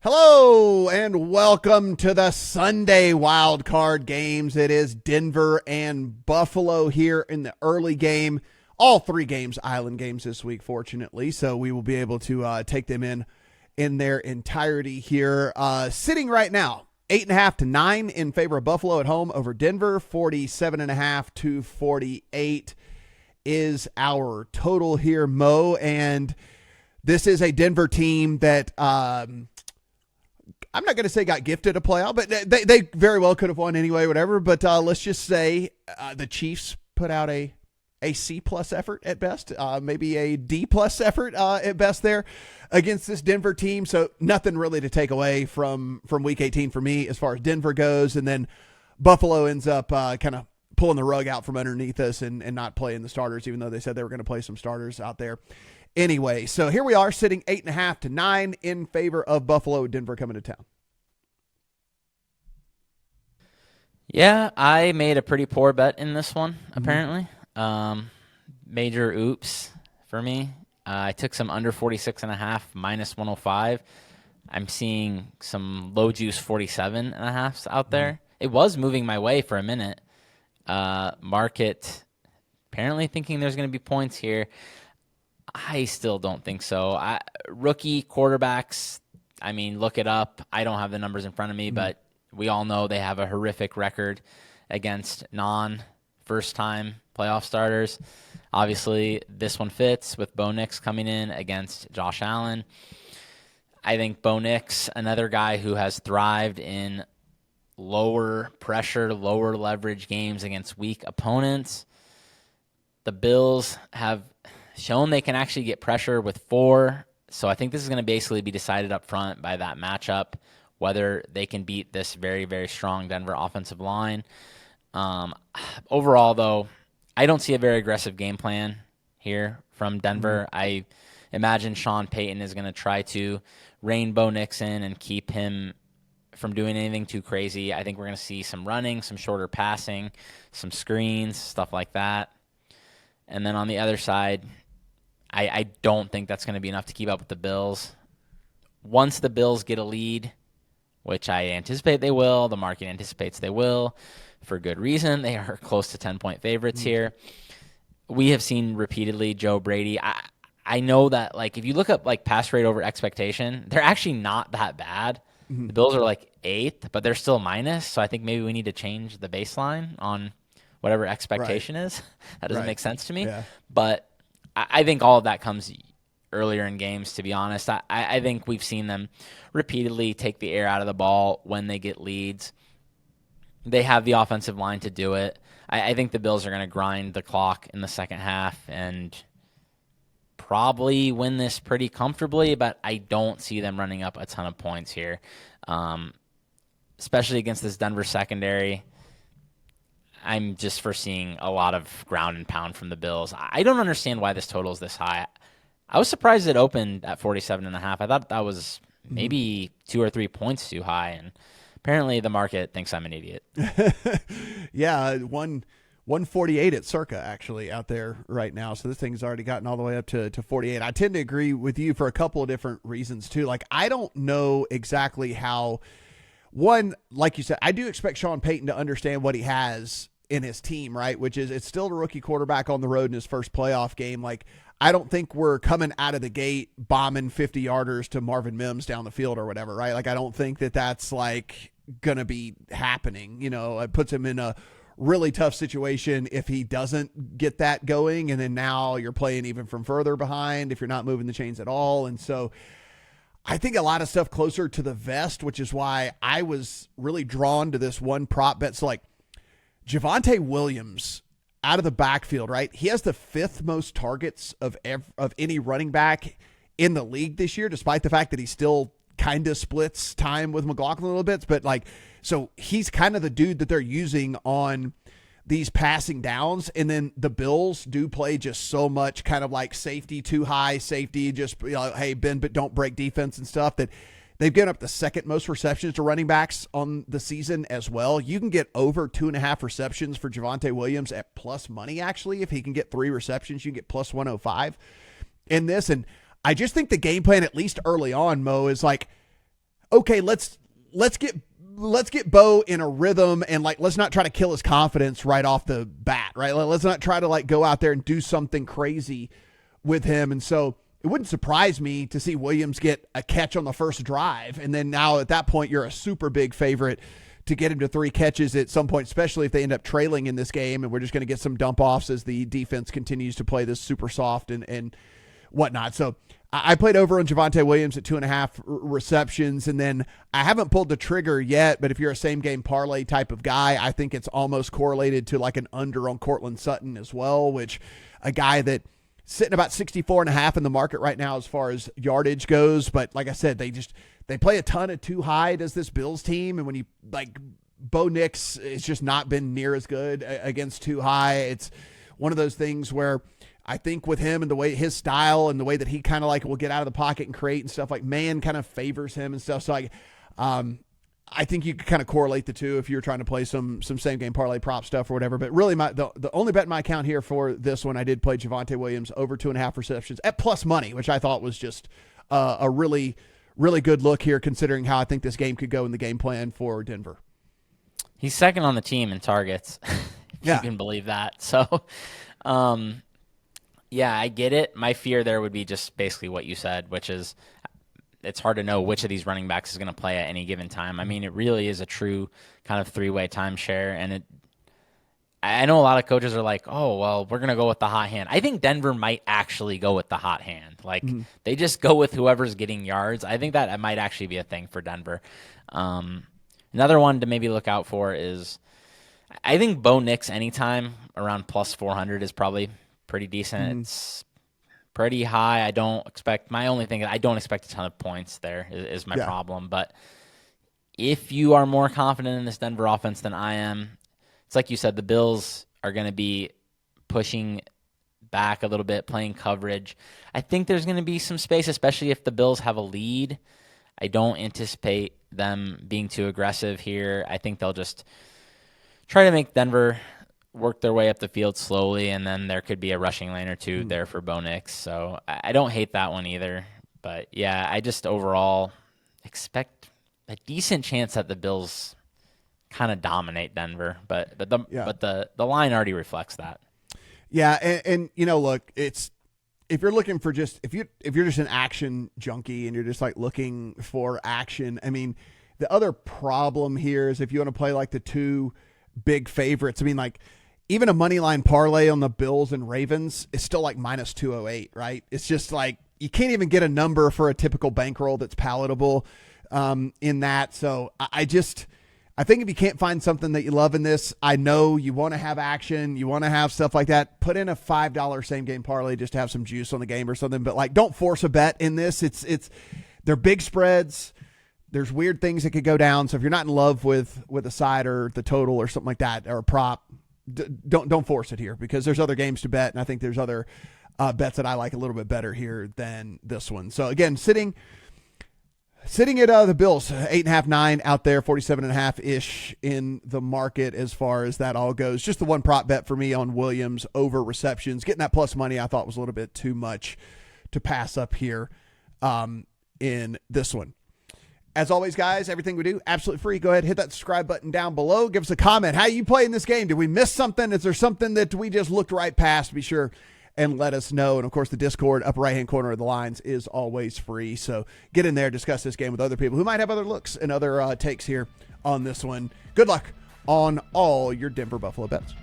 Hello and welcome to the Sunday Wild Card games. It is Denver and Buffalo here in the early game. All three games, island games this week, fortunately. So we will be able to take them in their entirety here. Sitting right now, 8.5 to 9 in favor of Buffalo at home over Denver. 47.5 to 48 is our total here, Mo. And this is a Denver team that I'm not going to say got gifted a playoff, but they very well could have won anyway, whatever. But let's just say the Chiefs put out a C-plus effort at best, maybe a D-plus effort at best there against this Denver team. So nothing really to take away from Week 18 for me as far as Denver goes. And then Buffalo ends up kind of pulling the rug out from underneath us and not playing the starters, even though they said they were going to play some starters out there. Anyway, so here we are sitting 8.5 to 9 in favor of Buffalo. Denver coming to town. Yeah, I made a pretty poor bet in this one, apparently. Major oops for me. I took some under 46.5, minus 105. I'm seeing some low juice 47.5s out there. It was moving my way for a minute. Market apparently thinking there's going to be points here. I still don't think so. Rookie quarterbacks, I mean, look it up. I don't have the numbers in front of me, but we all know they have a horrific record against non-first-time playoff starters. Obviously, this one fits with Bo Nix coming in against Josh Allen. I think Bo Nix, another guy who has thrived in lower pressure, lower leverage games against weak opponents. The Bills have shown they can actually get pressure with 4. So I think this is going to basically be decided up front by that matchup, whether they can beat this very, very strong Denver offensive line. Overall, though, I don't see a very aggressive game plan here from Denver. I imagine Sean Payton is going to try to rein Bo Nix in and keep him from doing anything too crazy. I think we're going to see some running, some shorter passing, some screens, stuff like that. And then on the other side, I don't think that's going to be enough to keep up with the Bills. Once the Bills get a lead, which I anticipate they will, the market anticipates they will, for good reason. They are close to 10-point favorites here. We have seen repeatedly Joe Brady. I know that, like, if you look up like pass rate over expectation, they're actually not that bad. The Bills are like 8th, but they're still minus. So I think maybe we need to change the baseline on whatever expectation is. That doesn't make sense to me. Yeah. But I think all of that comes earlier in games, to be honest. I think we've seen them repeatedly take the air out of the ball when they get leads. They have the offensive line to do it. I think the Bills are going to grind the clock in the second half and probably win this pretty comfortably, but I don't see them running up a ton of points here, especially against this Denver secondary. I'm just foreseeing a lot of ground and pound from the Bills. I don't understand why this total is this high. I was surprised it opened at 47.5. I thought that was maybe 2 or 3 points too high, and apparently the market thinks I'm an idiot. Yeah, 148 at circa actually out there right now. So this thing's already gotten all the way up to 48. I tend to agree with you for a couple of different reasons too. Like, I don't know exactly how. One, like you said, I do expect Sean Payton to understand what he has in his team, right? Which is, it's still a rookie quarterback on the road in his first playoff game. Like, I don't think we're coming out of the gate bombing 50-yarders to Marvin Mims down the field or whatever, right? Like, I don't think that that's like going to be happening. You know, it puts him in a really tough situation if he doesn't get that going. And then now you're playing even from further behind if you're not moving the chains at all. And so I think a lot of stuff closer to the vest, which is why I was really drawn to this one prop bet. So like Javonte Williams out of the backfield, right? He has the 5th most targets of any running back in the league this year, despite the fact that he still kind of splits time with McLaughlin a little bit. But like, so he's kind of the dude that they're using on these passing downs. And then the Bills do play just so much kind of like safety, too high safety, just, you know, hey, bend but don't break defense and stuff, that they've given up the 2nd most receptions to running backs on the season as well. You can get over 2.5 receptions for Javonte Williams at plus money, actually. If he can get 3 receptions, you can get plus 105 in this. And I just think the game plan, at least early on, Mo, is like, okay, let's get Bo in a rhythm, and like, let's not try to kill his confidence right off the bat, right? Let's not try to like go out there and do something crazy with him. And so it wouldn't surprise me to see Williams get a catch on the first drive. And then now at that point, you're a super big favorite to get him to 3 catches at some point, especially if they end up trailing in this game. And we're just going to get some dump offs as the defense continues to play this super soft and whatnot. So I played over on Javonte Williams at 2.5 receptions, and then I haven't pulled the trigger yet, but if you're a same game parlay type of guy, I think it's almost correlated to like an under on Cortland Sutton as well, which a guy that sitting about 64.5 in the market right now as far as yardage goes. But like I said, they play a ton of too high, does this Bills team. And when you like Bo Nix, it's just not been near as good against too high. It's one of those things where I think with him and the way his style and the way that he kind of like will get out of the pocket and create and stuff, like man kind of favors him and stuff. So I think you could kind of correlate the two if you're trying to play some same game parlay prop stuff or whatever. But really the only bet in my account here for this one, I did play Javonte Williams over 2.5 receptions at plus money, which I thought was just a really, really good look here considering how I think this game could go in the game plan for Denver. He's second on the team in targets. If you can believe that. So, yeah, I get it. My fear there would be just basically what you said, which is it's hard to know which of these running backs is going to play at any given time. I mean, it really is a true kind of 3-way timeshare. And I know a lot of coaches are like, oh, well, we're going to go with the hot hand. I think Denver might actually go with the hot hand. Like, they just go with whoever's getting yards. I think that might actually be a thing for Denver. Another one to maybe look out for is I think Bo Nix anytime around plus 400 is probably pretty decent. It's pretty high. I don't expect a ton of points there is my problem. But if you are more confident in this Denver offense than I am, it's like you said, the Bills are going to be pushing back a little bit, playing coverage. I think there's going to be some space, especially if the Bills have a lead. I don't anticipate them being too aggressive here. I think they'll just try to make Denver work their way up the field slowly, and then there could be a rushing lane or two there for Bo Nix. So I don't hate that one either. But, yeah, I just overall expect a decent chance that the Bills kind of dominate Denver. But the line already reflects that. Yeah, and you know, look, it's if you're looking for just if you're just an action junkie and you're just like looking for action, I mean, the other problem here is if you want to play like the two big favorites, I mean, like even a money line parlay on the Bills and Ravens is still like minus 208, right? It's just like you can't even get a number for a typical bankroll that's palatable in that. So I think if you can't find something that you love in this, I know you want to have action, you want to have stuff like that, put in a $5 same game parlay just to have some juice on the game or something. But like, don't force a bet in this. They're big spreads. There's weird things that could go down. So if you're not in love with a side or the total or something like that, or a prop, don't force it here because there's other games to bet. And I think there's other bets that I like a little bit better here than this one. So again, sitting at the Bills, 8.5, 9 out there, 47.5-ish in the market as far as that all goes. Just the one prop bet for me on Williams over receptions. Getting that plus money I thought was a little bit too much to pass up here in this one. As always, guys, everything we do, absolutely free. Go ahead, hit that subscribe button down below. Give us a comment. How you play in this game? Did we miss something? Is there something that we just looked right past? Be sure and let us know. And, of course, the Discord, upper right-hand corner of the lines, is always free. So get in there, discuss this game with other people who might have other looks and other takes here on this one. Good luck on all your Denver Buffalo bets.